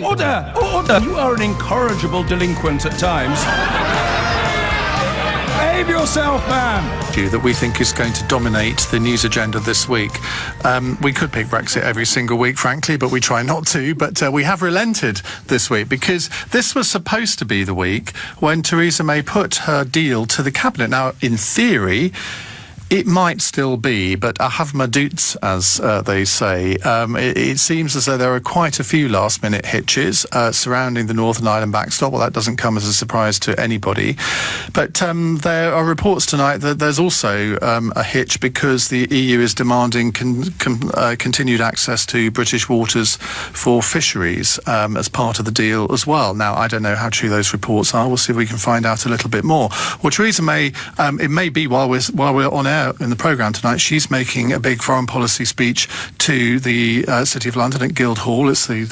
Order! Order! You are an incorrigible delinquent at times. Behave yourself, man! That we think is going to dominate the news agenda this week. We could pick Brexit every single week, frankly, but we try not to. But we have relented this week because this was supposed to be the week when Theresa May put her deal to the cabinet. Now, in theory, it might still be, but I have my doubts, as they say. It seems as though there are quite a few last-minute hitches surrounding the Northern Ireland backstop. Well, that doesn't come as a surprise to anybody. But there are reports tonight that there's also a hitch because the EU is demanding continued access to British waters for fisheries as part of the deal as well. Now, I don't know how true those reports are. We'll see if we can find out a little bit more. Well, Theresa May, it may be while we're on air in the programme tonight, she's making a big foreign policy speech to the City of London at Guildhall. Do you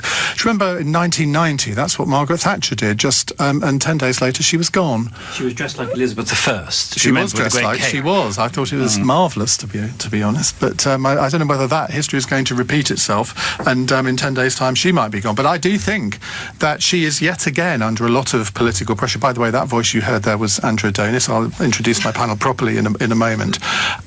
remember in 1990, that's what Margaret Thatcher did, and 10 days later she was gone. She was dressed like Elizabeth I. She was dressed like she was. I thought it was marvellous, to be honest. But I don't know whether that history is going to repeat itself, and in 10 days' time she might be gone. But I do think that she is yet again under a lot of political pressure. By the way, that voice you heard there was Andrew Adonis. I'll introduce my panel properly in a moment.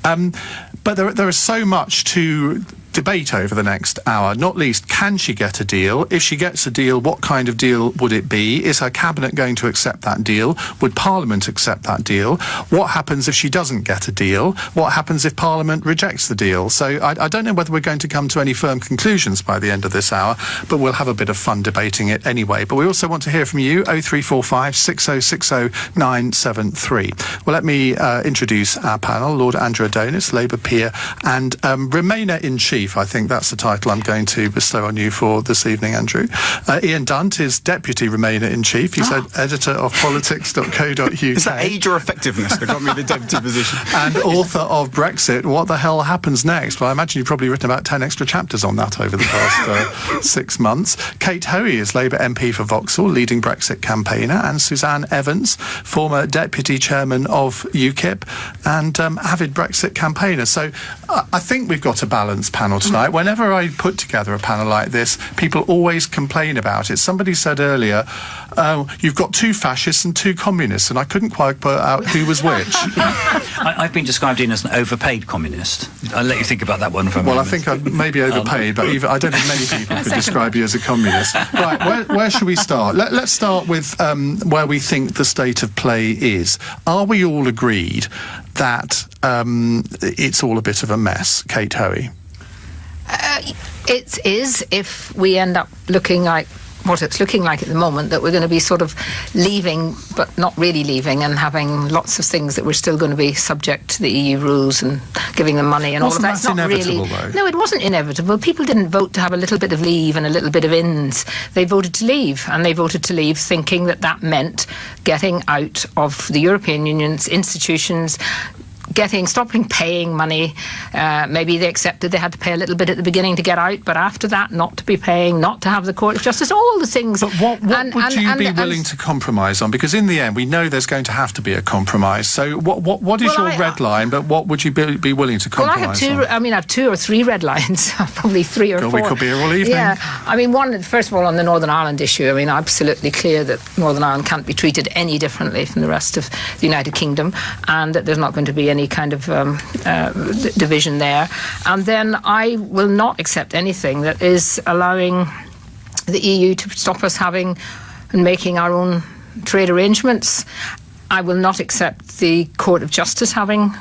But there is so much to debate over the next hour, not least, can she get a deal? If she gets a deal, what kind of deal would it be? Is her cabinet going to accept that deal? Would Parliament accept that deal? What happens if she doesn't get a deal? What happens if Parliament rejects the deal? So I don't know whether we're going to come to any firm conclusions by the end of this hour, but we'll have a bit of fun debating it anyway. But we also want to hear from you, 0345 6060 973. Well, let me introduce our panel, Lord Andrew Adonis, Labour peer and Remainer-in-Chief. I think that's the title I'm going to bestow on you for this evening, Andrew. Iain Dunt is Deputy Remainer-in-Chief. He's editor of politics.co.uk. Is that age or effectiveness that got me the deputy position? And author of Brexit, What the Hell Happens Next? Well, I imagine you've probably written about 10 extra chapters on that over the past 6 months. Kate Hoey is Labour MP for Vauxhall, leading Brexit campaigner, and Suzanne Evans, former Deputy Chairman of UKIP and avid Brexit campaigner. So I think we've got a balanced panel tonight. Whenever I put together a panel like this, people always complain about it. Somebody said earlier, you've got two fascists and two communists, and I couldn't quite put out who was which. I've been described in as an overpaid communist. I'll let you think about that one for a moment. Well, I think I may be overpaid, but I don't think many people could describe you as a communist. Right, where should we start? Let's start with where we think the state of play is. Are we all agreed that it's all a bit of a mess, Kate Hoey? It is, if we end up looking like what it's looking like at the moment, that we're going to be sort of leaving, but not really leaving, and having lots of things that we're still going to be subject to the EU rules and giving them money and all of that. It's not inevitable, though? No, it wasn't inevitable. People didn't vote to have a little bit of leave and a little bit of ins. They voted to leave, and they voted to leave thinking that that meant getting out of the European Union's institutions, stopping paying money. Maybe they accepted they had to pay a little bit at the beginning to get out, but after that, not to be paying, not to have the Court of Justice, all the things. But what would you be willing to compromise on? Because in the end, we know there's going to have to be a compromise. So what is your red line, but what would you be willing to compromise on? I have 2 or 3 red lines, probably 3 or 4. We could be here all evening. Yeah, one, first of all, on the Northern Ireland issue, absolutely clear that Northern Ireland can't be treated any differently from the rest of the United Kingdom, and that there's not going to be any kind of division there. And then I will not accept anything that is allowing the EU to stop us having and making our own trade arrangements. I will not accept the Court of Justice having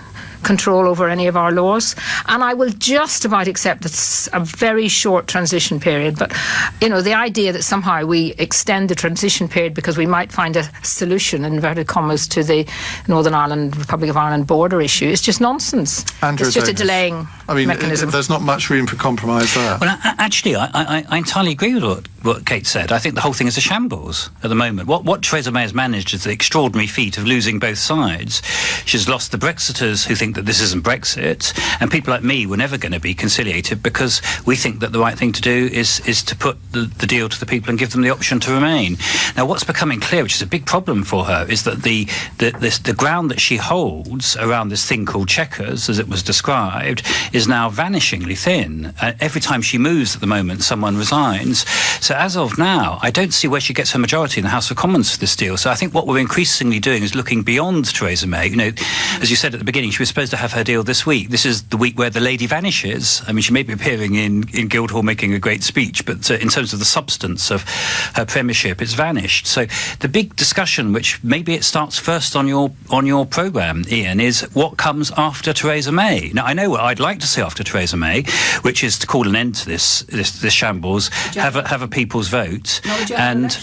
control over any of our laws, and I will just about accept a very short transition period. But the idea that somehow we extend the transition period because we might find a solution, in inverted commas, to the Northern Ireland, Republic of Ireland border issue is just nonsense. Andrew, it's just a delaying mechanism. There's not much room for compromise there. Well, actually, I entirely agree with what Kate said. I think the whole thing is a shambles at the moment. What Theresa May has managed is the extraordinary feat of losing both sides. She's lost the Brexiters who think think that this isn't Brexit, and people like me were never going to be conciliated because we think that the right thing to do is to put the deal to the people and give them the option to remain. Now, what's becoming clear, which is a big problem for her, is that the ground that she holds around this thing called checkers, as it was described, is now vanishingly thin. Every time she moves at the moment, someone resigns. So as of now, I don't see where she gets her majority in the House of Commons for this deal. So I think what we're increasingly doing is looking beyond Theresa May. You know, as you said at the beginning, she was supposed to have her deal this week. This is the week where the lady vanishes. I mean, she may be appearing in Guildhall making a great speech, but in terms of the substance of her premiership, it's vanished. So the big discussion, which maybe it starts first on your programme, Iain, is what comes after Theresa May. Now, I know what I'd like to see after Theresa May, which is to call an end to this shambles, have a people's vote, and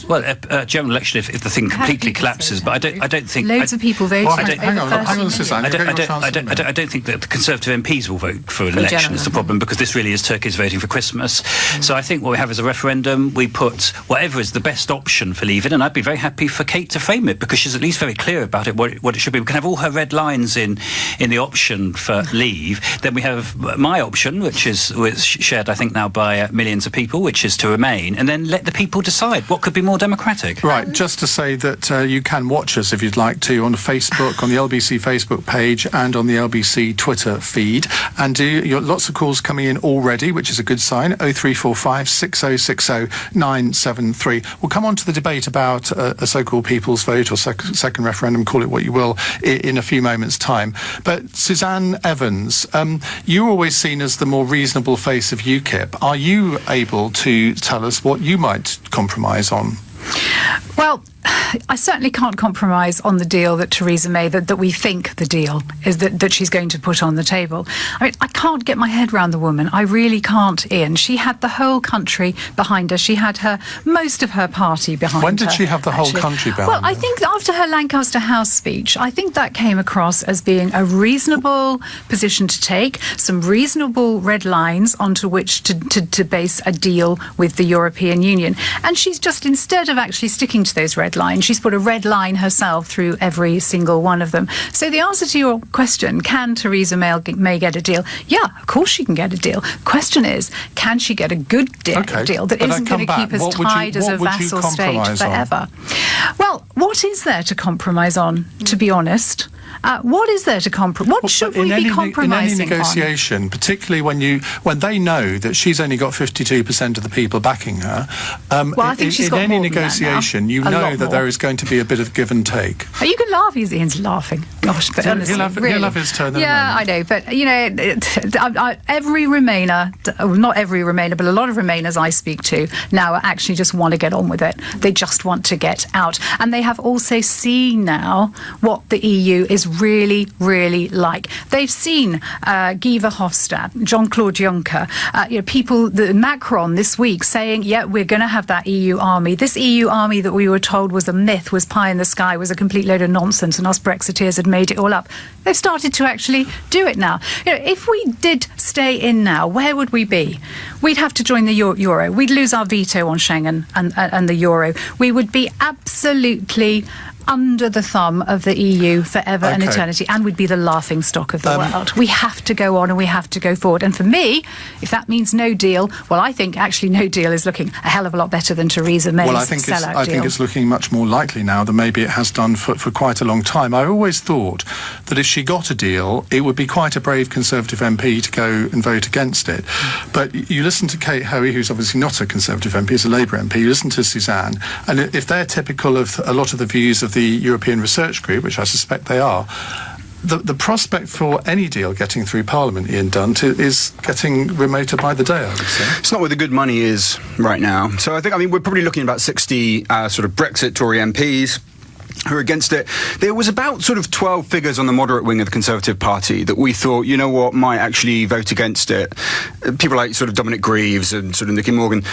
a general election if the thing completely collapses. But I don't think loads of people voting. Well, hang on, Suzanne. I don't think that the Conservative MPs will vote for an election. Is the problem, because this really is Turkey's voting for Christmas. So I think what we have is a referendum. We put whatever is the best option for leaving, and I'd be very happy for Kate to frame it, because she's at least very clear about it, what it should be. We can have all her red lines in the option for leave. Then we have my option, which is shared, I think, now by millions of people, which is to remain, and then let the people decide what could be more democratic. Right, just to say that you can watch us if you'd like to on Facebook, on the LBC Facebook page and on the LBC Twitter feed. And you got lots of calls coming in already, which is a good sign. 0345 6060 973. We'll come on to the debate about a so-called people's vote or second referendum, call it what you will, in a few moments' time. But Suzanne Evans, you're always seen as the more reasonable face of UKIP. Are you able to tell us what you might compromise on? Well, I certainly can't compromise on the deal that Theresa May, that we think the deal is that she's going to put on the table. I mean, I can't get my head around the woman. I really can't, Iain. She had the whole country behind her. She had most of her party behind her. When did she have the whole country behind her? Well, I think after her Lancaster House speech, I think that came across as being a reasonable position to take, some reasonable red lines onto which to base a deal with the European Union. And she's just, instead of actually sticking to those red lines, she's put a red line herself through every single one of them. So the answer to your question, can Theresa May get a deal? Yeah, of course she can get a deal. Question is, can she get a good deal that isn't going to keep us tied as a vassal state forever? Well, what is there to compromise on, to be honest? What is there to compromise? What should we be compromising in any negotiation, particularly when they know that she's only got 52% of the people backing her? Well, I think she's got in more any than that negotiation, now. you know that there is going to be a bit of give and take. You can laugh. Iain's laughing. Gosh, but honestly, he'll have his turn. Yeah, I know, but you know, every Remainer, not every Remainer, but a lot of Remainers I speak to now actually just want to get on with it. They just want to get out, and they have also seen now what the EU is really, really like. They've seen Guy Verhofstadt, Jean-Claude Juncker, Macron this week saying, yeah, we're going to have that EU army. This EU army that we were told was a myth, was pie in the sky, was a complete load of nonsense, and us Brexiteers had made it all up. They've started to actually do it now. You know, if we did stay in now, where would we be? We'd have to join the euro. We'd lose our veto on Schengen and the euro. We would be absolutely under the thumb of the EU forever and eternity, and we'd be the laughing stock of the world. We have to go on and we have to go forward. And for me, if that means no deal, well, I think actually no deal is looking a hell of a lot better than Theresa May's sellout deal. I think it's looking much more likely now than maybe it has done for quite a long time. I always thought that if she got a deal, it would be quite a brave Conservative MP to go and vote against it. But you listen to Kate Hoey, who's obviously not a Conservative MP, is a Labour MP. You listen to Suzanne, and if they're typical of a lot of the views of the European Research Group, which I suspect they are, the prospect for any deal getting through Parliament, Iain Dunt, is getting remoter by the day, I would say. It's not where the good money is right now. So I think, we're probably looking at about 60 sort of Brexit Tory MPs who are against it. There was about sort of 12 figures on the moderate wing of the Conservative Party that we thought, you know what, might actually vote against it. People like sort of Dominic Greaves and sort of Nicky Morgan.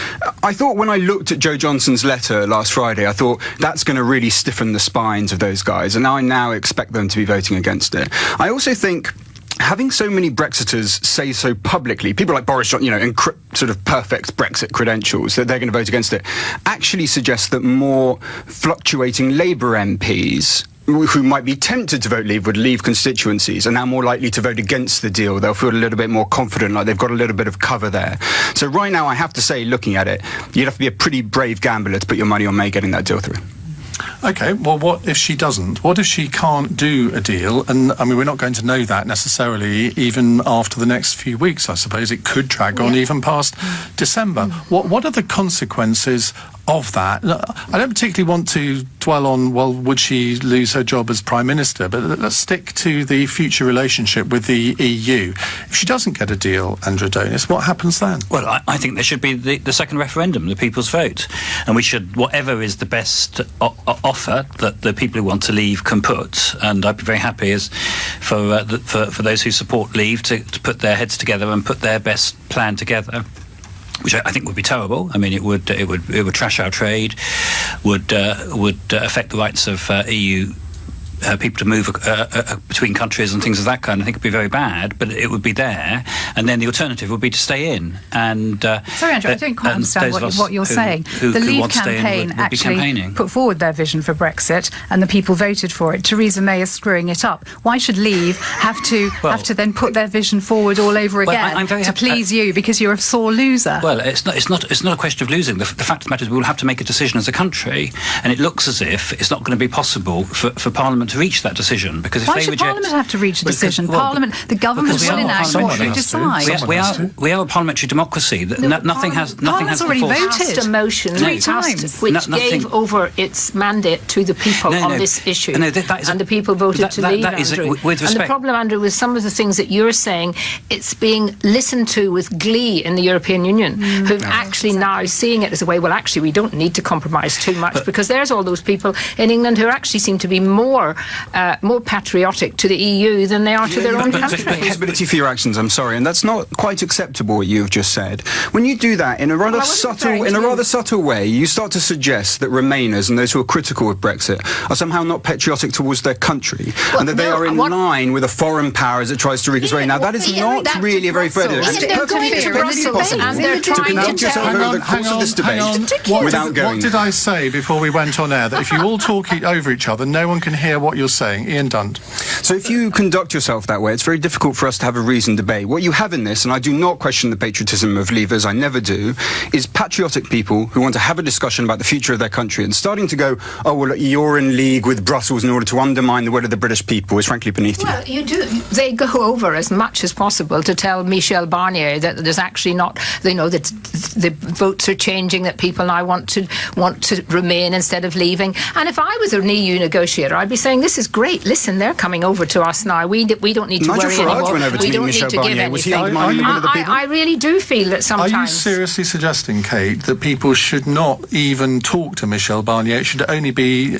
I thought when I looked at Joe Johnson's letter last Friday, I thought that's going to really stiffen the spines of those guys, and I now expect them to be voting against it. I also think having so many Brexiters say so publicly, people like Boris Johnson, and sort of perfect Brexit credentials, that they're going to vote against it, actually suggests that more fluctuating Labour MPs who might be tempted to vote Leave would leave constituencies are now more likely to vote against the deal. They'll feel a little bit more confident, like they've got a little bit of cover there. So right now, I have to say, looking at it, you'd have to be a pretty brave gambler to put your money on May getting that deal through. Okay, well, what if she doesn't? What if she can't do a deal? And, I mean, we're not going to know that necessarily even after the next few weeks, I suppose. It could drag on even past December. What are the consequences of that? I don't particularly want to dwell on, well, would she lose her job as Prime Minister? But let's stick to the future relationship with the EU. If she doesn't get a deal, Andrew Adonis, what happens then? Well, I think there should be the second referendum, the people's vote. And we should, whatever is the best offer that the people who want to leave can put. And I'd be very happy for those who support Leave to put their heads together and put their best plan together, which I think would be terrible. I mean, it would trash our trade, would affect the rights of EU people to move between countries and things of that kind. I think it'd be very bad, but it would be there. And then the alternative would be to stay in. And sorry, Andrew, I don't quite understand what you're saying. The Leave campaign actually put forward their vision for Brexit, and the people voted for it. Theresa May is screwing it up. Why should Leave have to then put their vision forward all over again to please you because you're a sore loser? Well, it's not a question of losing. The fact of the matter is we will have to make a decision as a country, and it looks as if it's not going to be possible for Parliament to reach that decision, because if why they should reject, Parliament have to reach a decision? The government will enact what they decide. We are a parliamentary democracy. Nothing has already voted passed a motion 3 times, which gave over its mandate to the people on this issue, and the people voted to leave. Andrew. With respect. And the problem, Andrew, with some of the things that you're saying, it's being listened to with glee in the European Union, who actually now seeing it as a way. Well, actually, we don't need to compromise too much, because there's all those people in England who actually seem to be more patriotic to the EU than they are to their own country. Accountability for your actions, I'm sorry, and that's not quite acceptable what you've just said. When you do that in a rather subtle way, you start to suggest that Remainers and those who are critical of Brexit are somehow not patriotic towards their country, and that they are in line with a foreign power as it tries to wreak its way. Now, that is not really a very fair. It's perfectly possible to conduct yourself over the course of this debate without going. What did I say before we went on air? That if you all talk over each other, no one can hear what you're saying. Iain Dunt. So if you conduct yourself that way, it's very difficult for us to have a reasoned debate. What you have in this, and I do not question the patriotism of Leavers, I never do, is patriotic people who want to have a discussion about the future of their country, and starting to go, oh, well, you're in league with Brussels in order to undermine the will of the British people is frankly beneath you. Well, you do. They go over as much as possible to tell Michel Barnier that there's actually not, that the votes are changing, that people now want to remain instead of leaving. And if I was an EU negotiator, I'd be saying, this is great. Listen, they're coming over to us now. We don't need to worry anymore. We don't need to give anything. I really do feel that sometimes. Are you seriously suggesting, Kate, that people should not even talk to Michel Barnier? It should only be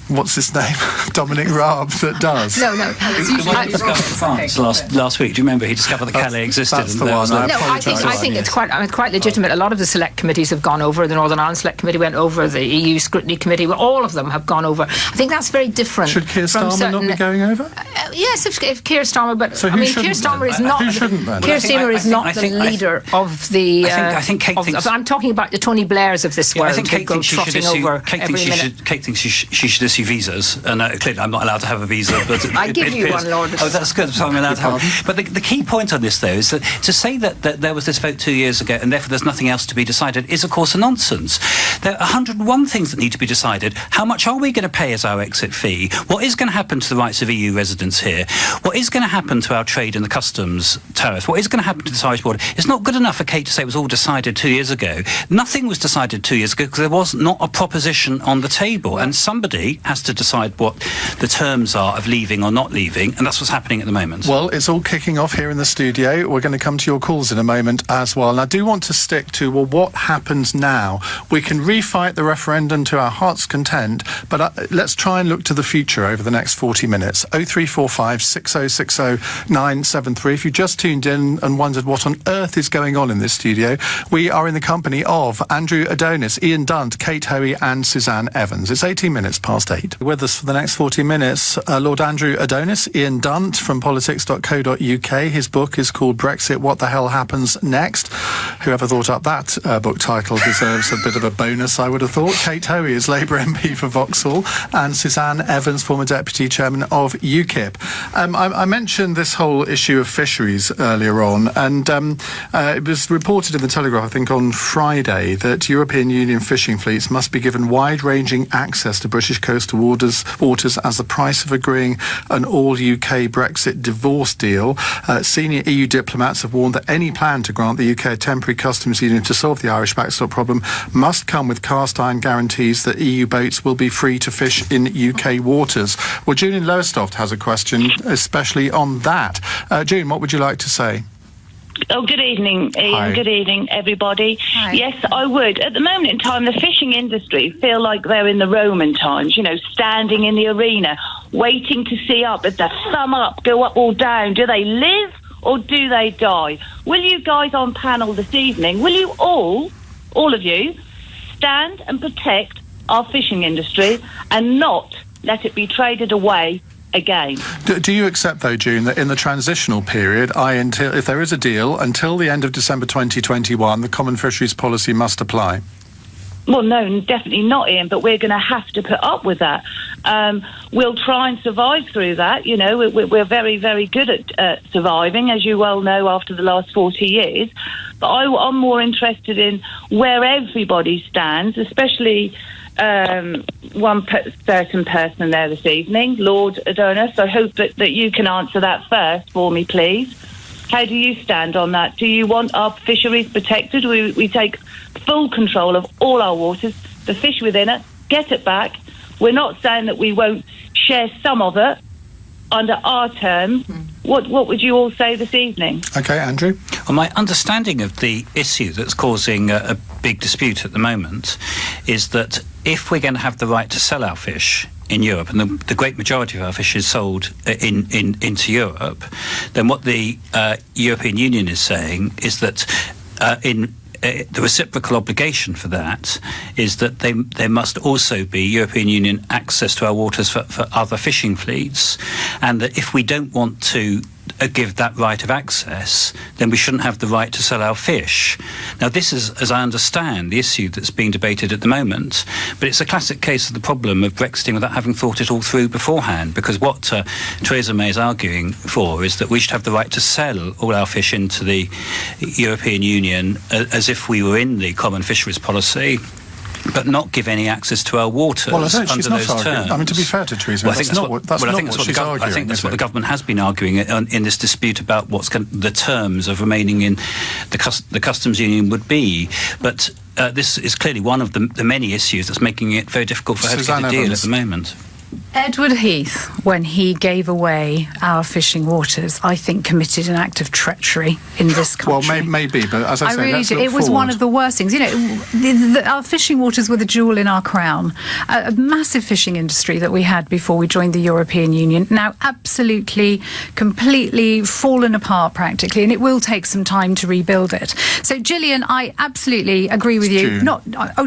what's his name? Dominic Raab that does. No. He discovered France last week. Do you remember he discovered that Calais existed? That's the one. I think it's quite legitimate. A lot of the select committees have gone over. The Northern Ireland Select Committee went over. The EU Scrutiny Committee, all of them have gone over. I think that's very different. Should Keir Starmer not be going over? Yes, if Keir Starmer, but so Keir Starmer is not. Who shouldn't then? Keir Starmer is not the leader of the. I think Kate thinks. I'm talking about the Tony Blairs of this world. I think Kate thinks she should issue. Kate thinks she should issue visas. And clearly, I'm not allowed to have a visa. But I give you one, Lord. Oh, that's good. So I'm allowed to have. But the key point on this, though, is that to say that there was this vote 2 years ago and therefore there's nothing else to be decided is, of course, a nonsense. There are 101 things that need to be decided. How much are we going to pay as our exit fee? What is going to happen to the rights of EU residents here? What is going to happen to our trade and the customs tariffs? What is going to happen to the Irish border? It's not good enough for Kate to say it was all decided 2 years ago. Nothing was decided 2 years ago because there was not a proposition on the table. And somebody has to decide what the terms are of leaving or not leaving, and that's what's happening at the moment. Well, it's all kicking off here in the studio. We're going to come to your calls in a moment as well. And I do want to stick to, what happens now? We can refight the referendum to our heart's content, but let's try and look to the future over the next 40 minutes. 0345 6060 973. If you just tuned in and wondered what on earth is going on in this studio, we are in the company of Andrew Adonis, Iain Dunt, Kate Hoey and Suzanne Evans. It's 18 minutes past 8. debate. With us for the next 40 minutes, Lord Andrew Adonis, Iain Dunt from politics.co.uk. His book is called Brexit, What the Hell Happens Next? Whoever thought up that book title deserves a bit of a bonus, I would have thought. Kate Hoey is Labour MP for Vauxhall, and Suzanne Evans, former Deputy Chairman of UKIP. I mentioned this whole issue of fisheries earlier on, and it was reported in the Telegraph, I think, on Friday, that European Union fishing fleets must be given wide-ranging access to British coastal waters as the price of agreeing an all-UK Brexit divorce deal. Senior EU diplomats have warned that any plan to grant the UK a temporary customs union to solve the Irish backstop problem must come with cast-iron guarantees that EU boats will be free to fish in UK waters. Well, Julian Lowestoft has a question, especially on that. June, what would you like to say? Oh, good evening, Iain. Hi. Good evening, everybody. Hi. Yes, I would. At the moment in time, the fishing industry feel like they're in the Roman times, standing in the arena, waiting to see up. If the thumb up, go up or down. Do they live or do they die? Will you guys on panel this evening, will you all of you, stand and protect our fishing industry and not let it be traded away again? Do you accept, though, June, that in the transitional period, if there is a deal, until the end of December 2021, the Common Fisheries Policy must apply? Well, no, definitely not, Iain, but we're going to have to put up with that. We'll try and survive through that. We're very, very good at surviving, as you well know, after the last 40 years. But I'm more interested in where everybody stands, especially one certain person there this evening, Lord Adonis. I hope that you can answer that first for me, please. How do you stand on that? Do you want our fisheries protected? We take full control of all our waters, the fish within it, get it back. We're not saying that we won't share some of it under our terms. What would you all say this evening? OK, Andrew? Well, my understanding of the issue that's causing a big dispute at the moment is that if we're going to have the right to sell our fish in Europe, and the great majority of our fish is sold into Europe, then what the European Union is saying is that the reciprocal obligation for that is that there must also be European Union access to our waters for other fishing fleets, and that if we don't want to give that right of access, then we shouldn't have the right to sell our fish. Now, this is, as I understand, the issue that's being debated at the moment, but it's a classic case of the problem of Brexiting without having thought it all through beforehand, because what Theresa May is arguing for is that we should have the right to sell all our fish into the European Union as if we were in the Common Fisheries Policy, but not give any access to our waters under those terms. I mean, to be fair to Theresa May, that's not what she's arguing. I think that's what the government has been arguing in this dispute about the terms of remaining in the customs union would be. But this is clearly one of the many issues that's making it very difficult for her to get a deal at the moment. Edward Heath, when he gave away our fishing waters, I think committed an act of treachery in this country. Well, maybe, but as I say, really let's do. look It was forward. one of the worst things. Our fishing waters were the jewel in our crown. A massive fishing industry that we had before we joined the European Union, now absolutely, completely fallen apart practically, and it will take some time to rebuild it. So, Gillian, I absolutely agree with you.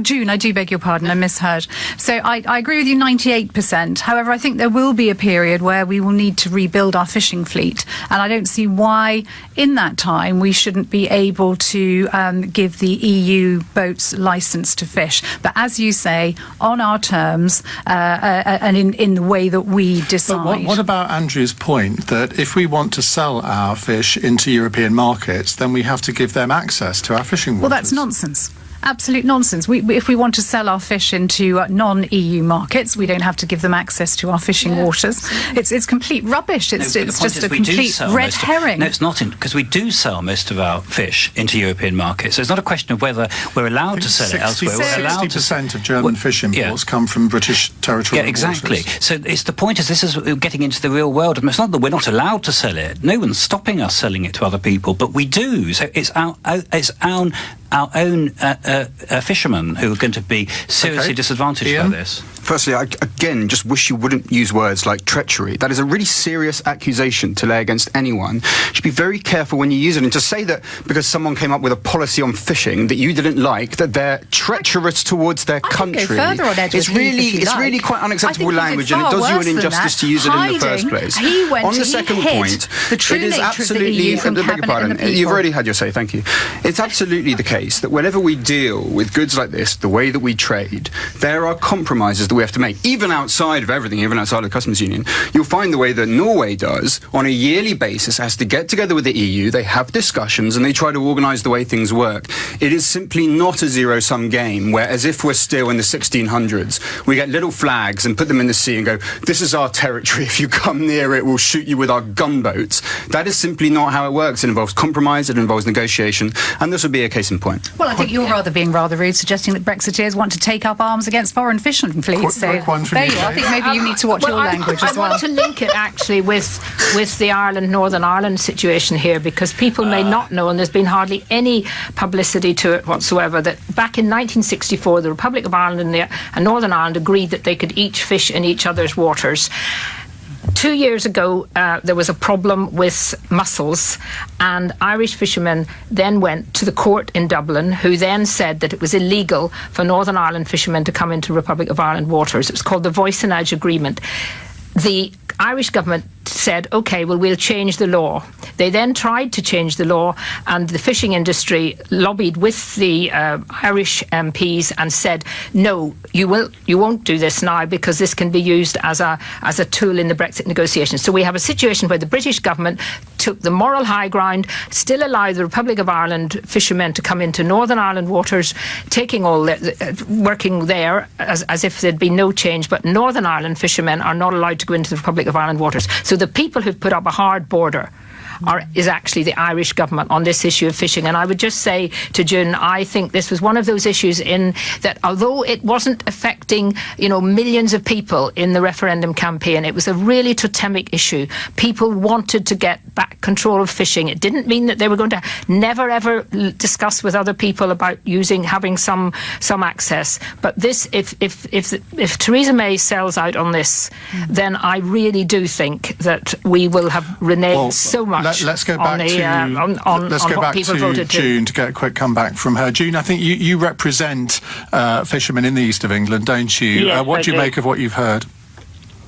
June, I do beg your pardon, I misheard. So I agree with you 98%. However, I think there will be a period where we will need to rebuild our fishing fleet, and I don't see why in that time we shouldn't be able to give the EU boats licence to fish. But as you say, on our terms and in the way that we decide. But what about Andrew's point that if we want to sell our fish into European markets, then we have to give them access to our fishing waters? Well, that's nonsense. Absolute nonsense. If we want to sell our fish into non-EU markets, we don't have to give them access to our fishing waters. It's complete rubbish. It's just a complete red herring. No, it's not, because we do sell most of our fish into European markets. So it's not a question of whether we're allowed to sell it elsewhere. We're allowed to 60% of German fish imports come from British territorial waters. Yeah, exactly. So the point is, this is getting into the real world. It's not that we're not allowed to sell it. No one's stopping us selling it to other people, but we do. So it's our own fishermen who are going to be seriously disadvantaged by this. firstly, I again just wish you wouldn't use words like treachery. That is a really serious accusation to lay against anyone. You should be very careful when you use it. And to say that because someone came up with a policy on fishing that you didn't like, that they're treacherous towards their country, it's really quite unacceptable language, and it does you an injustice to use it in the first place. On the second point, it is absolutely, beg your pardon, you've already had your say, thank you. It's absolutely the case that whenever we deal with goods like this, the way that we trade, there are compromises that we have to make, even outside of everything, even outside of the customs union. You'll find the way that Norway does on a yearly basis, has to get together with the EU, they have discussions, and they try to organise the way things work. It is simply not a zero-sum game where, as if we're still in the 1600s, we get little flags and put them in the sea and go, this is our territory, if you come near it, we'll shoot you with our gunboats. That is simply not how it works. It involves compromise, it involves negotiation, and this would be a case in point. Well, I think you're being rather rude, suggesting that Brexiteers want to take up arms against foreign fishing fleets. So there you are. I think maybe you need to watch your language as well. I want to link it actually with the Northern Ireland situation here, because people may not know, and there's been hardly any publicity to it whatsoever, that back in 1964 the Republic of Ireland and Northern Ireland agreed that they could each fish in each other's waters. 2 years ago, there was a problem with mussels, and Irish fishermen then went to the court in Dublin, who then said that it was illegal for Northern Ireland fishermen to come into Republic of Ireland waters. It was called the Voisinage Agreement. The Irish government said, OK, well, we'll change the law. They then tried to change the law, and the fishing industry lobbied with the Irish MPs and said, no, you won't do this now, because this can be used as a tool in the Brexit negotiations. So we have a situation where the British government took the moral high ground, still allowed the Republic of Ireland fishermen to come into Northern Ireland waters, taking working there as if there'd been no change, but Northern Ireland fishermen are not allowed to go into the Republic of Ireland waters. So the people who've put up a hard border is actually the Irish government on this issue of fishing. And I would just say to June, I think this was one of those issues in that, although it wasn't affecting, millions of people in the referendum campaign, it was a really totemic issue. People wanted to get back control of fishing. It didn't mean that they were going to never ever discuss with other people about having some access. But this, if Theresa May sells out on this, then I really do think that we will have reneged so much. Let's go back to June to get a quick comeback from her. June, I think you represent fishermen in the east of England, don't you? Yes, what do you make of what you've heard?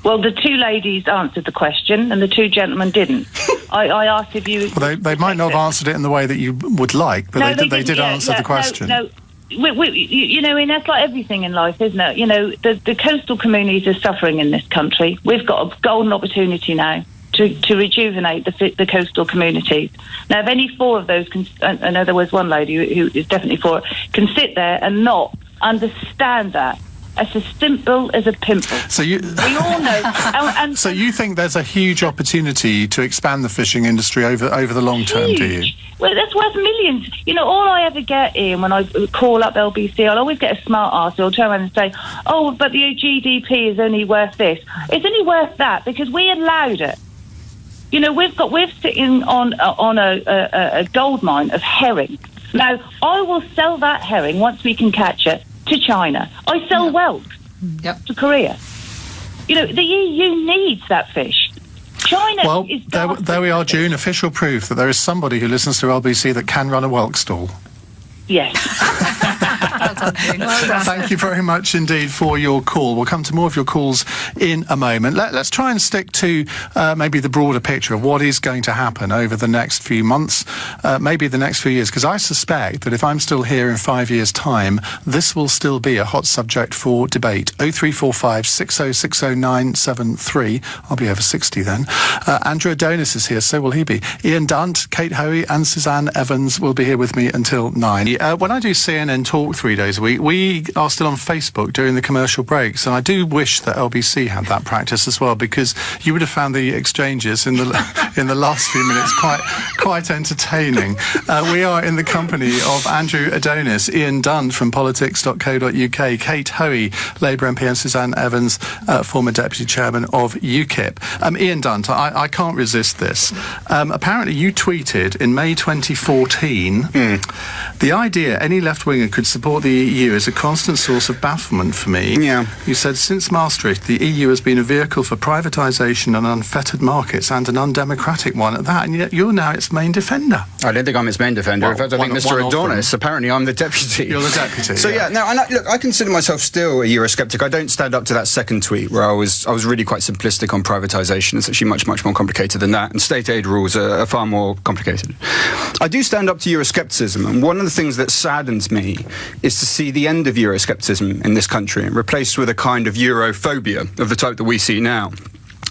Well, the two ladies answered the question and the two gentlemen didn't. I asked if you... Well, they might not have answered it in the way that you would like, but they did answer the question. No. And that's like everything in life, isn't it? The coastal communities are suffering in this country. We've got a golden opportunity now to rejuvenate the coastal communities. Now, if any four of those, I know there was one lady who is definitely for it, can sit there and not understand that. It's as simple as a pimple. So we all know. So you think there's a huge opportunity to expand the fishing industry over the long term, do you? Well, that's worth millions. All I ever get, Iain, when I call up LBC, I'll always get a smart ass who'll turn around and say, oh, but the GDP is only worth this. It's only worth that because we allowed it. We're sitting on a gold mine of herring. Now, I will sell that herring once we can catch it to China. I sell whelk to Korea. The EU needs that fish. China is... Well, there we are, June, official proof that there is somebody who listens to LBC that can run a whelk stall. Yes. Well done, June. Well done. Thank you very much indeed for your call. We'll come to more of your calls in a moment. Let's try and stick to maybe the broader picture of what is going to happen over the next few months, maybe the next few years, because I suspect that if I'm still here in 5 years' time, this will still be a hot subject for debate. 0345 6060973. I'll be over 60 then. Andrew Adonis is here, so will he be. Iain Dunt, Kate Hoey and Suzanne Evans will be here with me until 9. When I do CNN Talk 3 days a week, we are still on Facebook during the commercial breaks, and I do wish that LBC had that practice as well, because you would have found the exchanges in the last few minutes quite entertaining. We are in the company of Andrew Adonis, Iain Dunt from politics.co.uk, Kate Hoey, Labour MP, and Suzanne Evans, former Deputy Chairman of UKIP. Iain Dunt, I can't resist this. Apparently you tweeted in May 2014 the idea any left-winger could support the EU is a constant source of bafflement for me. Yeah. You said since Maastricht, the EU has been a vehicle for privatisation and unfettered markets, and an undemocratic one at that, and yet you're now its main defender. I don't think I'm its main defender. Well, in fact, I think Mr. Adonis, apparently I'm the deputy. You're the deputy. So yeah. no, and look, I consider myself still a Eurosceptic. I don't stand up to that second tweet where I was really quite simplistic on privatisation. It's actually much, much more complicated than that, and state aid rules are far more complicated. I do stand up to Euroscepticism, and one of the things that saddens me is to see the end of Euroscepticism in this country and replaced with a kind of Europhobia of the type that we see now.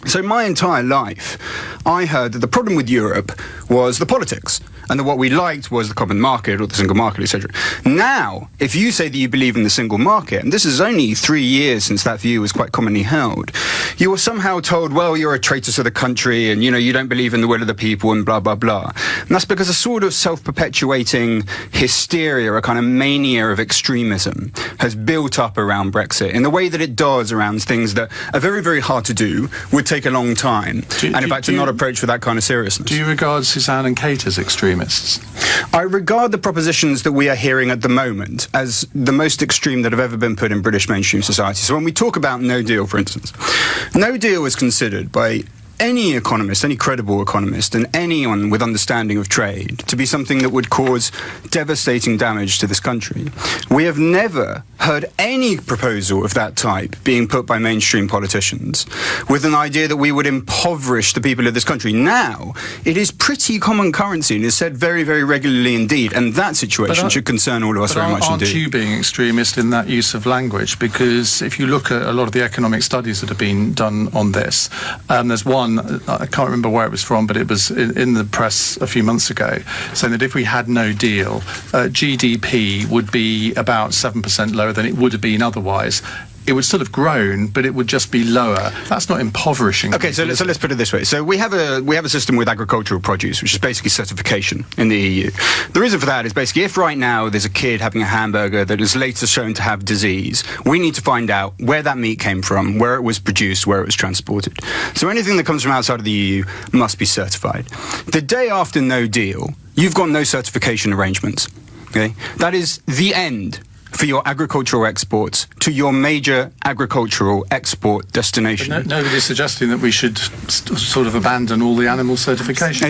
So my entire life, I heard that the problem with Europe was the politics, and that what we liked was the common market or the single market, etc. Now, if you say that you believe in the single market, and this is only 3 years since that view was quite commonly held, you are somehow told, well, you're a traitor to the country, and you don't believe in the will of the people, and blah, blah, blah. And that's because a sort of self-perpetuating hysteria, a kind of mania of extremism, has built up around Brexit in the way that it does around things that are very, very hard to do, would take a long time, and in fact are not approached with that kind of seriousness. Do you regard Suzanne and Kate as extremists? I regard the propositions that we are hearing at the moment as the most extreme that have ever been put in British mainstream society. So when we talk about no deal, for instance, no deal is considered by any economist, any credible economist, and anyone with understanding of trade to be something that would cause devastating damage to this country. We have never heard any proposal of that type being put by mainstream politicians with an idea that we would impoverish the people of this country. Now, it is pretty common currency and is said very, very regularly indeed, and that situation should concern all of us very much indeed. Aren't you being extremist in that use of language? Because if you look at a lot of the economic studies that have been done on this, there's one, I can't remember where it was from, but it was in the press a few months ago, saying that if we had no deal, GDP would be about 7% lower than it would have been otherwise. It would still have grown, but it would just be lower. That's not impoverishing. Okay, so let's put it this way. So we have a system with agricultural produce, which is basically certification in the EU. The reason for that is basically if right now there's a kid having a hamburger that is later shown to have disease, we need to find out where that meat came from, where it was produced, where it was transported. So anything that comes from outside of the EU must be certified. The day after no deal, you've got no certification arrangements. Okay, that is the end for your agricultural exports to your major agricultural export destination. But nobody's suggesting that we should sort of abandon all the animal certification.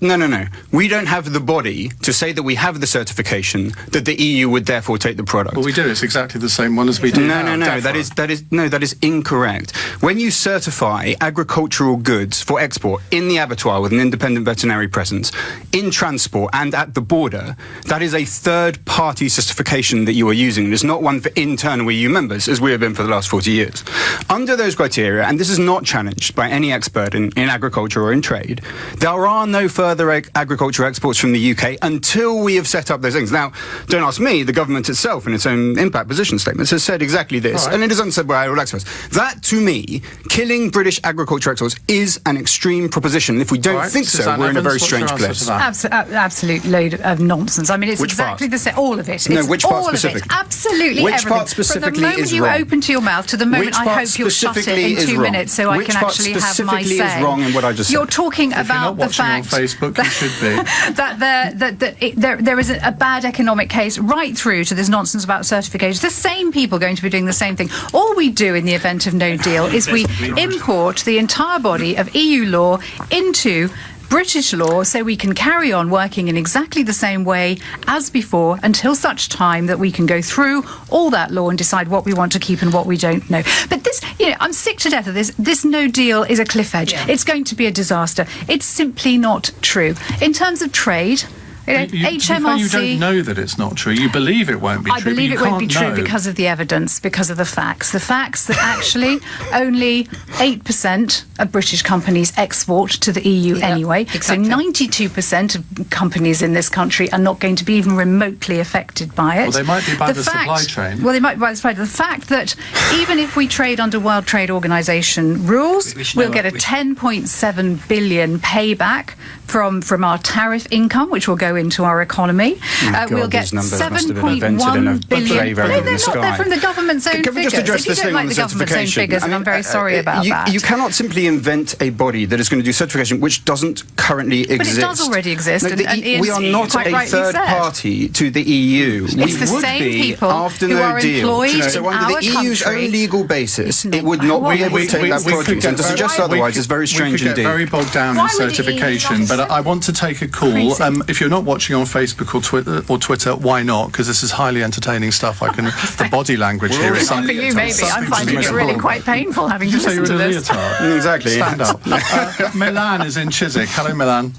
No. We don't have the body to say that we have the certification that the EU would therefore take the product. Well, we do. It's exactly the same one as we do now. No. That is incorrect. When you certify agricultural goods for export in the abattoir with an independent veterinary presence, in transport and at the border, that is a third-party certification that you are using. It's not one for internal EU members, as we have been for the last 40 years. Under those criteria, and this is not challenged by any expert in agriculture or in trade, there are no further agricultural exports from the UK until we have set up those things. Now, don't ask me, the government itself in its own impact position statements has said exactly this, and it is unsaid by all experts. That, to me, killing British agriculture exports is an extreme proposition. If we don't think so, we're in a very strange place. Absolute load of nonsense. I mean, it's which exactly part? the same. All of it. No, it's which part specifically? Absolutely which everything. Part specifically From the moment is you wrong? open to your mouth to the moment I hope you'll shut it in 2 minutes so I can actually have my say. Which part specifically is wrong in what I just said? You're talking about the fact on Facebook, you should be. that there is a bad economic case right through to this nonsense about certification. The same people going to be doing the same thing. All we do in the event of no deal is we import the entire body of EU law into British law so we can carry on working in exactly the same way as before until such time that we can go through all that law and decide what we want to keep and what we don't know. But this, I'm sick to death of this. This no deal is a cliff edge. Yeah. It's going to be a disaster. It's simply not true. In terms of trade, HMRC... You don't know that it's not true. You believe it won't be true. I believe it won't be true because of the evidence, because of the facts. The facts that actually only 8% of British companies export to the EU anyway. Exactly. So 92% of companies in this country are not going to be even remotely affected by it. Well, they might be by the supply chain. Well, they might be by the supply chain. The fact that even if we trade under World Trade Organization rules, we'll get a 10.7 billion payback from our tariff income, which will go into our economy. We'll get 7.1 billion. They're from the government's own Can we figures. just address this thing on the certification? Figures, and I'm very sorry about that. You cannot simply invent a body that is going to do certification which doesn't currently exist. But it does already exist. No, we are not a third party to the EU. It's the same people after who are employed in so under the EU's own legal basis, it would not be able to take that produce. And to suggest otherwise is very strange indeed. We could get very bogged down in certification, but I want to take a call. If you're not watching on Facebook or Twitter, why not? Because this is highly entertaining stuff. The body language here is something. For you, maybe. I'm finding it really quite painful having to listen to this. Exactly. Stand up. Milan is in Chiswick. Hello, Milan.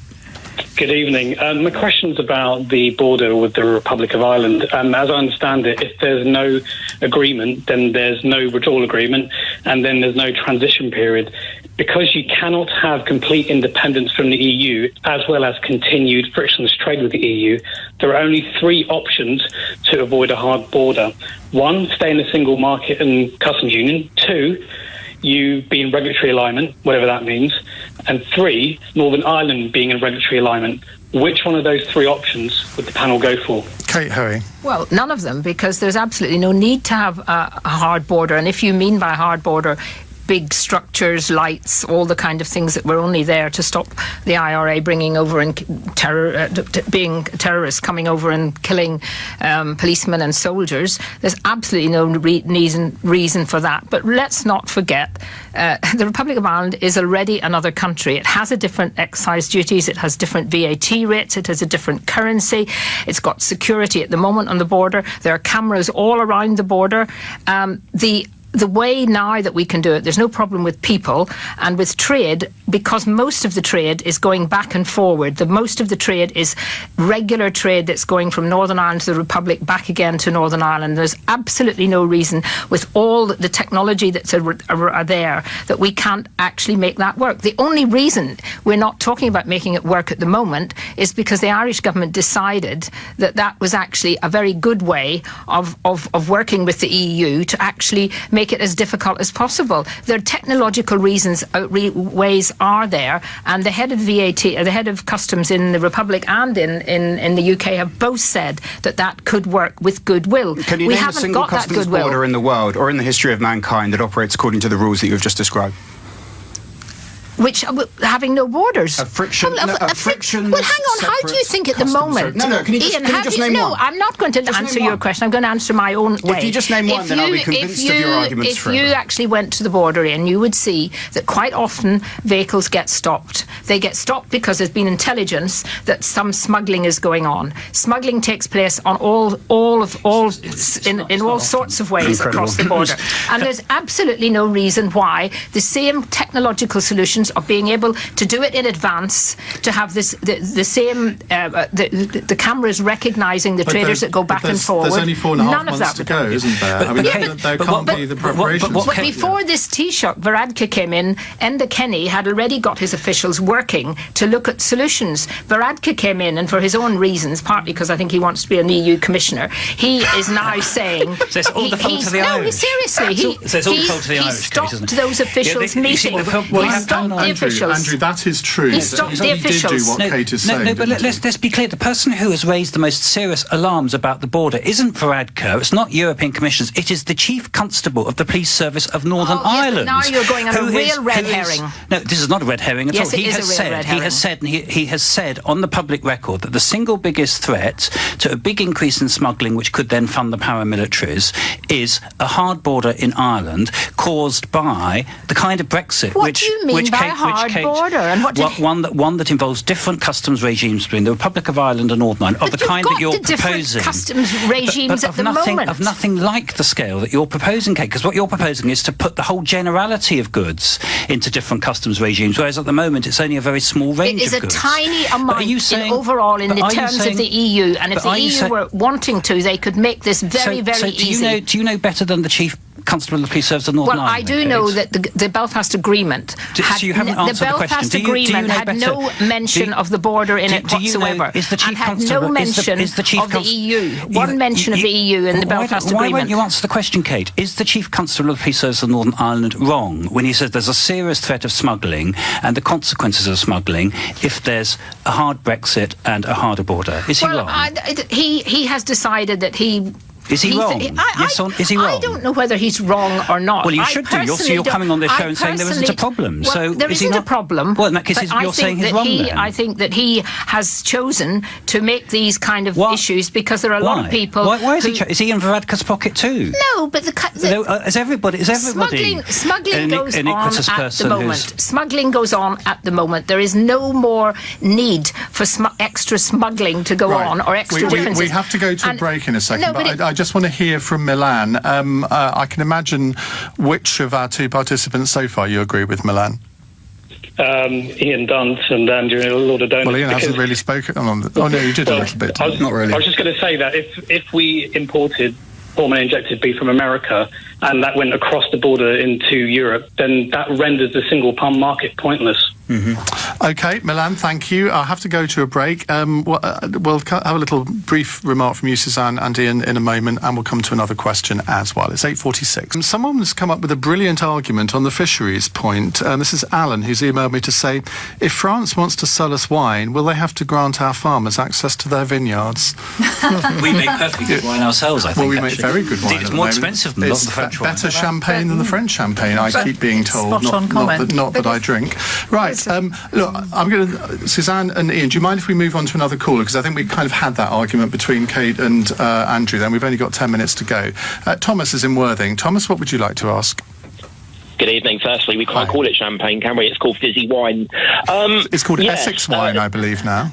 Good evening. My question's about the border with the Republic of Ireland. As I understand it, if there's no agreement, then there's no withdrawal agreement, and then there's no transition period. Because you cannot have complete independence from the EU, as well as continued frictionless trade with the EU, there are only 3 options to avoid a hard border. 1, stay in a single market and customs union. 2, you be in regulatory alignment, whatever that means. And 3, Northern Ireland being in regulatory alignment. Which one of those 3 options would the panel go for? Kate Hoey. Well, none of them, because there's absolutely no need to have a hard border. And if you mean by hard border, big structures, lights, all the kind of things that were only there to stop the IRA bringing over and being terrorists coming over and killing policemen and soldiers. There's absolutely no reason for that. But let's not forget, the Republic of Ireland is already another country. It has a different excise duties, it has different VAT rates, it has a different currency, it's got security at the moment on the border, there are cameras all around the border. The way now that we can do it, there's no problem with people and with trade, because most of the trade is going back and forward. Most of the trade is regular trade that's going from Northern Ireland to the Republic, back again to Northern Ireland. There's absolutely no reason, with all the technology that's are there, that we can't actually make that work. The only reason we're not talking about making it work at the moment is because the Irish government decided that that was actually a very good way of working with the EU to actually make it as difficult as possible. There are technological reasons, ways are there, and the head of VAT, the head of customs in the Republic and in the UK have both said that that could work with goodwill. Can you name a single customs border in the world or in the history of mankind that operates according to the rules that you've just described? Which having no borders. A friction. Well, hang on. How do you think at the moment? No. Can you just name one? No, I'm not going to answer your question. I'm going to answer my own way. If you just name one, then I'll be convinced of your arguments forever. If you actually went to the border, Iain, you would see that quite often vehicles get stopped. They get stopped because there's been intelligence that some smuggling is going on. Smuggling takes place on in all sorts of ways across the border, and there's absolutely no reason why the same technological solutions of being able to do it in advance, to have the same the cameras recognising the traders that go back and forward. There's only 4.5 months to go, isn't there? There can't be the preparations. But before this Taoiseach, Varadkar came in, Enda Kenny had already got his officials working to look at solutions. Varadkar came in, and for his own reasons, partly because I think he wants to be an EU commissioner, he is now saying... So it's all the fault of the Irish. No, seriously. He stopped those officials meeting. Andrew, that is true. He stopped the officials. He did do what Kate is saying. No, but let's be clear. The person who has raised the most serious alarms about the border isn't Varadkar. It's not European commissioners. It is the Chief Constable of the Police Service of Northern Ireland. Now you're going on a real red herring. No, this is not a red herring at all. Yes, it is a real red herring. He has said on the public record that the single biggest threat to a big increase in smuggling, which could then fund the paramilitaries, is a hard border in Ireland caused by the kind of Brexit what do you mean by hard border? And one that involves different customs regimes between the Republic of Ireland and Northern Ireland, of the kind that you're proposing. Customs regimes at the moment. Of nothing like the scale that you're proposing, Kate, because what you're proposing is to put the whole generality of goods into different customs regimes, whereas at the moment it's only a very small range of goods. It is a tiny amount overall in the terms of the EU, and if the EU were wanting to, they could make this very, very easy. Do you know better than the Chief Constable of the Police Service of Northern Ireland? I do know that the Belfast Agreement So you haven't answered the question. Belfast Agreement had no mention of the border in it whatsoever. Is the Chief and had Constable, no mention is the Chief of the EU. One mention of the EU in the Belfast Agreement. Why won't you answer the question, Kate? Is the Chief Constable of the Police Service of Northern Ireland wrong when he says there's a serious threat of smuggling and the consequences of smuggling if there's a hard Brexit and a harder border? Is he wrong? He has decided that he... Is he wrong? Is he wrong? I don't know whether he's wrong or not. Well, you should do. You're coming on this show and saying there isn't a problem. Well, so there isn't a problem. Well, in that case, you're saying he's wrong then. I think that he has chosen to make these kind of issues because there are a lot of people... Why is he... Is he in Varadkar's pocket too? No, but Is everybody smuggling goes on at the moment. Smuggling goes on at the moment. There is no more need for extra smuggling to go on or extra differences. We have to go to a break in a second, but I just want to hear from Milan. I can imagine which of our two participants so far you agree with, Milan. Iain Dunt and Andrew Lord Adonis. Well, Iain hasn't really spoken on the... Oh, no, you did a little bit. Not really. I was just going to say that if we imported hormone-injected beef from America and that went across the border into Europe, then that renders the single-pump market pointless. Mm-hmm. OK, Milan, thank you. I'll have to go to a break. We'll have a little brief remark from you, Suzanne and Iain, in a moment, and we'll come to another question as well. It's 8:46. Someone has come up with a brilliant argument on the fisheries point. This is Alan, who's emailed me to say, if France wants to sell us wine, will they have to grant our farmers access to their vineyards? We make perfectly good wine ourselves, I think. Well, we make very good wine. Indeed, it's more expensive than the French wine. Better champagne than the French champagne, I keep being told. Not that I drink. Right. Look, I'm going to... Suzanne and Iain, do you mind if we move on to another caller? Because I think we kind of had that argument between Kate and Andrew then. We've only got 10 minutes to go. Thomas is in Worthing. Thomas, what would you like to ask? Good evening. Firstly, we can't call it champagne, can we? It's called fizzy wine. It's called Essex wine, I believe, now.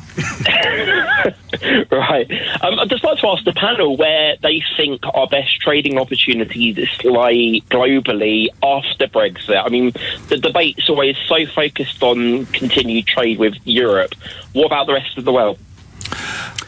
Right. I'd just like to ask the panel where they think our best trading opportunities lie globally after Brexit. I mean, the debate's always so focused on continued trade with Europe. What about the rest of the world?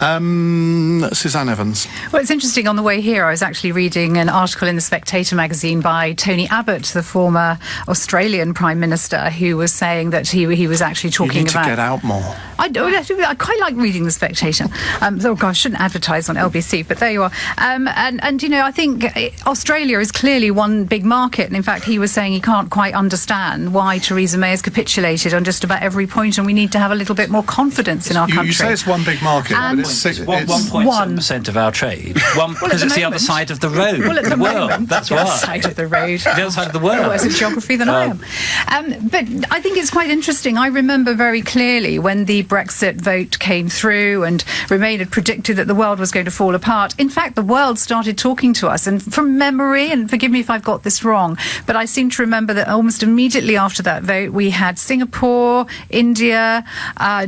Suzanne Evans. Well, it's interesting. On the way here, I was actually reading an article in the Spectator magazine by Tony Abbott, the former Australian Prime Minister, who was saying that he was actually talking about... You need to get out more. I quite like reading the Spectator. Oh, gosh, I shouldn't advertise on LBC, but there you are. And, you know, I think Australia is clearly one big market. And, in fact, he was saying he can't quite understand why Theresa May has capitulated on just about every point, and we need to have a little bit more confidence in our country. You say it's one big market, but it's 1.7% of our trade. Because it's the other side of the road. Well, at the world. That's the why. other side of the road. The other side of the world. Worse at geography than I am. But I think it's quite interesting. I remember very clearly when the Brexit vote came through and Remain had predicted that the world was going to fall apart. In fact, the world started talking to us. And from memory, and forgive me if I've got this wrong, but I seem to remember that almost immediately after that vote, we had Singapore, India,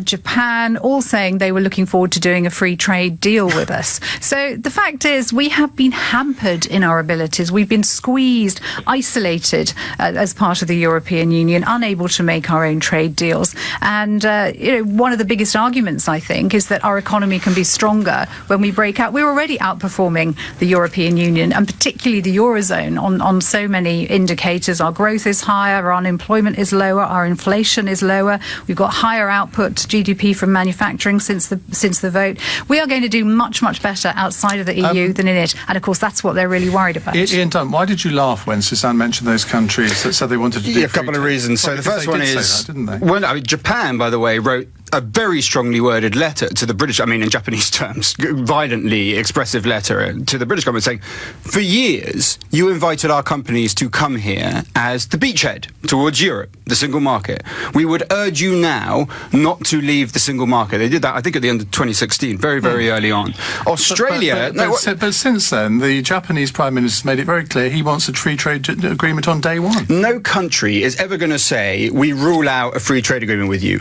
Japan, all saying they were looking forward to doing a free trade deal with us. So the fact is, we have been hampered in our abilities. We've been squeezed, isolated as part of the European Union, unable to make our own trade deals. And one of the biggest arguments, I think, is that our economy can be stronger when we break out. We're already outperforming the European Union, and particularly the Eurozone, on so many indicators. Our growth is higher, our unemployment is lower, our inflation is lower. We've got higher output GDP from manufacturing since the vote. We are going to do much, much better outside of the EU than in it. And, of course, that's what they're really worried about. Iain Dunt, why did you laugh when Suzanne mentioned those countries that said they wanted to do a couple of reasons. So the first one is... didn't they? Well, Japan, by the way, wrote a very strongly worded letter to the British, I mean in Japanese terms, violently expressive letter to the British government saying, for years you invited our companies to come here as the beachhead towards Europe, the single market. We would urge you now not to leave the single market. They did that, I think, at the end of 2016, very, very early on. Australia... But since then, the Japanese Prime Minister's made it very clear he wants a free trade agreement on day one. No country is ever going to say, we rule out a free trade agreement with you.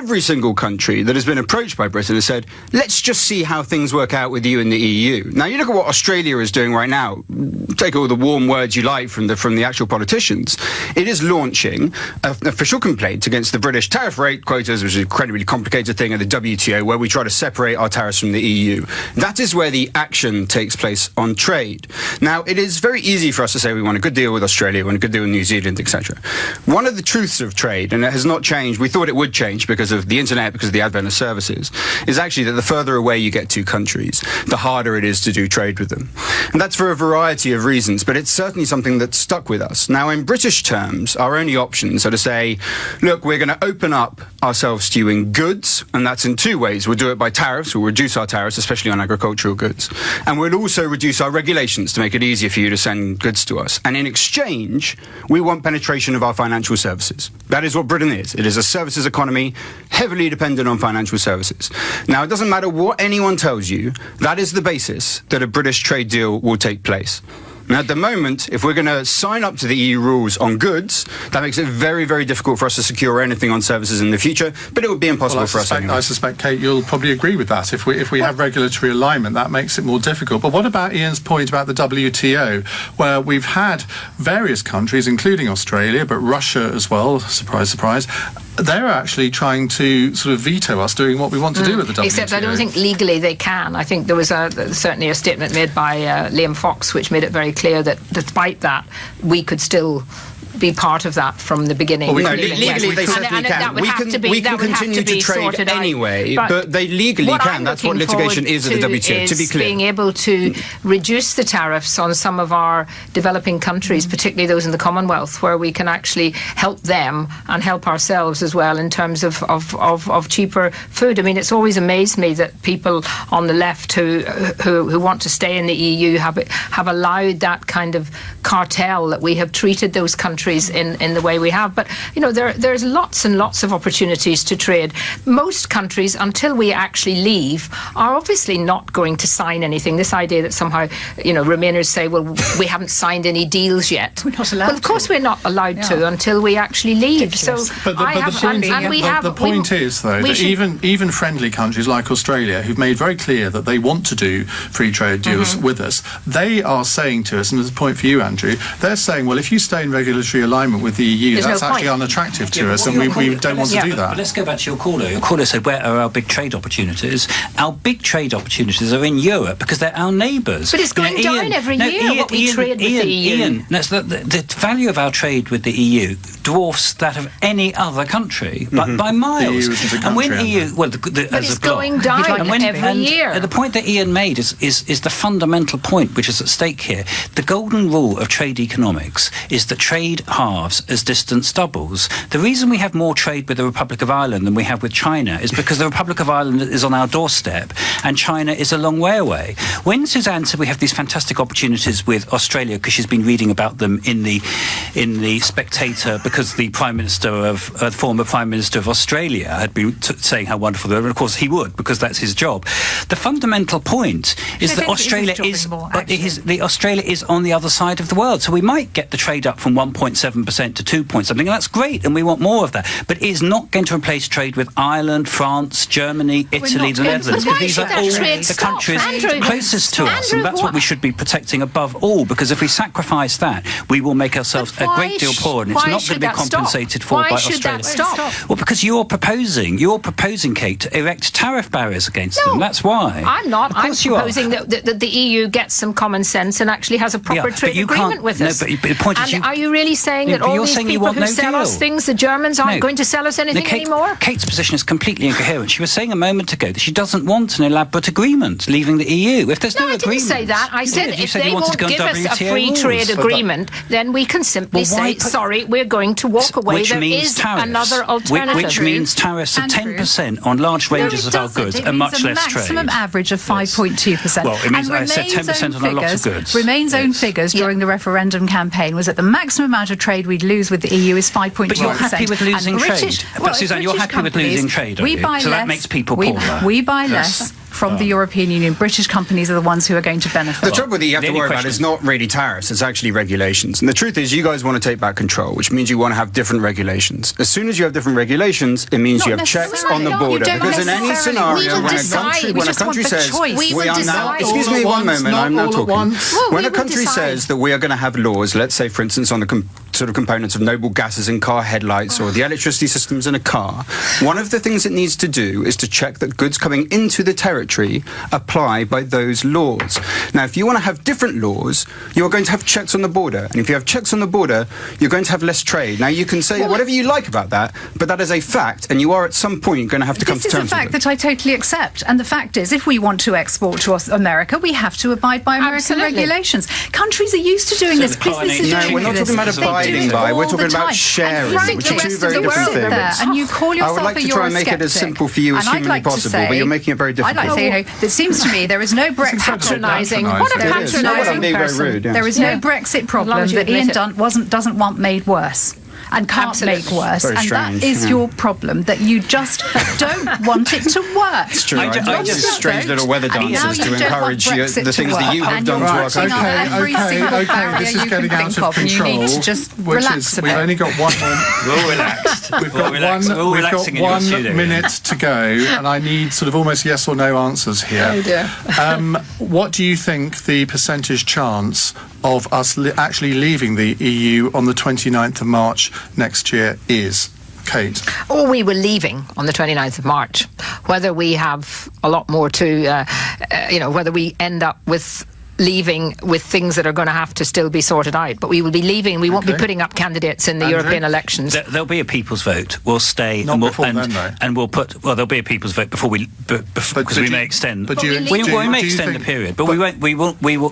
every single country that has been approached by Britain has said, let's just see how things work out with you in the EU. Now, you look at what Australia is doing right now. Take all the warm words you like from the actual politicians. It is launching an official complaint against the British tariff rate quotas, which is an incredibly complicated thing, and the WTO, where we try to separate our tariffs from the EU. That is where the action takes place on trade. Now, it is very easy for us to say we want a good deal with Australia, we want a good deal with New Zealand, etc. One of the truths of trade, and it has not changed, we thought it would change because of the internet, because of the advent of services, is actually that the further away you get two countries, the harder it is to do trade with them. And that's for a variety of reasons, but it's certainly something that's stuck with us. Now, in British terms, our only options are to say, look, we're going to open up ourselves to you in goods, and that's in two ways. We'll do it by tariffs, we'll reduce our tariffs, especially on agricultural goods, and we'll also reduce our regulations to make it easier for you to send goods to us. And in exchange, we want penetration of our financial services. That is what Britain is. It is a services economy, heavily dependent on financial services. Now, it doesn't matter what anyone tells you, that is the basis that a British trade deal will take place. Now, at the moment, if we're going to sign up to the EU rules on goods, that makes it very, very difficult for us to secure anything on services in the future, but it would be impossible for us anyway. I suspect, Kate, you'll probably agree with that. If we have regulatory alignment, that makes it more difficult. But what about Ian's point about the WTO, where we've had various countries, including Australia, but Russia as well, surprise, surprise, they're actually trying to sort of veto us doing what we want to do with the WTO. Except I don't think legally they can. I think there was certainly a statement made by Liam Fox which made it very clear that despite that, we could still be part of that from the beginning. Well, legally they certainly can. We can continue to trade anyway, but they legally can. That's what litigation is at the WTO, to be clear. Being able to reduce the tariffs on some of our developing countries, particularly those in the Commonwealth, where we can actually help them and help ourselves as well in terms of cheaper food. I mean, it's always amazed me that people on the left who want to stay in the EU have allowed that kind of cartel that we have treated those countries in the way we have. But, you know, there's lots and lots of opportunities to trade. Most countries, until we actually leave, are obviously not going to sign anything. This idea that somehow, you know, Remainers say, well, we haven't signed any deals yet. We're not allowed Well, of course we're not allowed to until we actually leave. So the point is, though, that even friendly countries like Australia, who've made very clear that they want to do free trade deals with us, they are saying to us, and there's a point for you, Andrew, they're saying, well, if you stay in regulatory alignment with the EU, that's actually unattractive to us, and we don't want to do that. But let's go back to your caller. Your caller said, where are our big trade opportunities? Our big trade opportunities are in Europe because they're our neighbours. But it's going down every year, what we trade with the EU. Ian, the value of our trade with the EU dwarfs that of any other country, but by miles. And when EU, well, but it's going down every year. The point that Iain made is the fundamental point which is at stake here. The golden rule of trade economics is that trade halves as distance doubles. The reason we have more trade with the Republic of Ireland than we have with China is because the Republic of Ireland is on our doorstep and China is a long way away. When Suzanne said we have these fantastic opportunities with Australia because she's been reading about them in the Spectator because the former Prime Minister of Australia had been saying how wonderful they were, and of course he would because that's his job. The fundamental point is that Australia is on the other side of the world. So we might get the trade up from 1.7% to 2 point something, and that's great, and we want more of that. But it is not going to replace trade with Ireland, France, Germany, Italy, the Netherlands, because these are all the countries closest to us, and that's what we should be protecting above all, because if we sacrifice that, we will make ourselves a great deal poorer, and it's not going to be compensated for by Australia. Well, because you're proposing, Kate, to erect tariff barriers against them. That's why. I'm not. I'm proposing that the EU gets some common sense and actually has a proper trade agreement with us. But the point is, are you really saying that all these people who sell us things, the Germans, aren't going to sell us anything anymore? Kate's position is completely incoherent. She was saying a moment ago that she doesn't want an elaborate agreement leaving the EU. If there's no agreement... I didn't say that. I said if they won't give us a free trade agreement, then we can simply say, sorry, we're going to walk away. There is another alternative. Which means tariffs of 10% on large ranges of our goods and much less trade. Maximum average of 5.2%. Well, it means I said 10% on a lot of goods. Remain's own figures during the referendum campaign was that the maximum amount of trade we'd lose with the EU is 5.2%. But you're happy with losing trade. But Suzanne, you're happy with losing trade, aren't you? So that makes people poorer. We buy less from the European Union. British companies are the ones who are going to benefit. The trouble that you have to worry about is not really tariffs, it's actually regulations. And the truth is, you guys want to take back control, which means you want to have different regulations. As soon as you have different regulations, it means you have checks on the border. Because in any scenario, when a country says, we are now... Excuse me one moment, I'm now talking. When a country says that we are going to have laws, let's say, for instance, on the sort of components of noble gases in car headlights or the electricity systems in a car, one of the things it needs to do is to check that goods coming into the territory apply by those laws. Now, if you want to have different laws, you're going to have checks on the border. And if you have checks on the border, you're going to have less trade. Now, you can say whatever you like about that, but that is a fact, and you are at some point going to have to come to terms with it. This is a fact that I totally accept. And the fact is, if we want to export to America, we have to abide by American regulations. Countries are used to doing this. Businesses are doing we're not talking about abiding by, we're talking about sharing, which are two very different things. And you call yourself I would like to try and make it as simple for you as humanly possible, but you're making it very difficult. I'd like to say, it seems to me there is no Brexit patronising. What a patronising person. There is no Brexit problem that Iain Dunt doesn't want made worse. And can't make worse. Very and strange, that is your problem, that you just don't want it to work. It's true. I just strange little weather dances to encourage the things that you have done to our country. Okay, this is getting out of control. You need to just relax a bit. We've only got one more. We're all relaxed. We've got 1 minute to go, and I need sort of almost yes or no answers here. Oh dear. What do you think the percentage chance of us actually leaving the EU on the 29th of March next year is? Kate? Or we were leaving on the 29th of March. Whether we have a lot more to, whether we end up with leaving with things that are going to have to still be sorted out. But we will be leaving. We won't be putting up candidates in the European elections. There'll be a people's vote. We'll stay. Not before then, though. And we'll put... Well, there'll be a people's vote before we... Because we may extend... But we may extend the period. But we won't...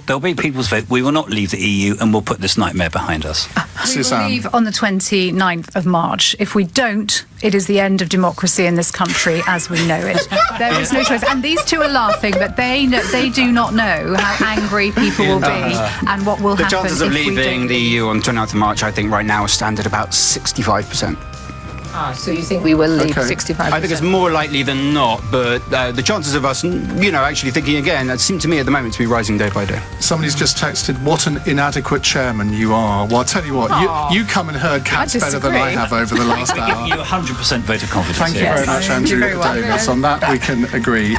There'll be a people's vote. We will not leave the EU, and we'll put this nightmare behind us. We will leave on the 29th of March. If we don't, it is the end of democracy in this country as we know it. There is no choice. And these two are laughing, but they do not know how angry people will be and what will happen. The chances of leaving the EU on 29th of March, I think, right now stand at about 65%. So you think we will leave 65%? I think it's more likely than not, but the chances of us, actually thinking again, that seem to me at the moment to be rising day by day. Somebody's just texted, what an inadequate chairman you are. Well, I'll tell you what, you come and heard cats better than I have over the last hour. We're giving you 100% vote of confidence. Thank you very much, Andrew Adonis. On that, we can agree.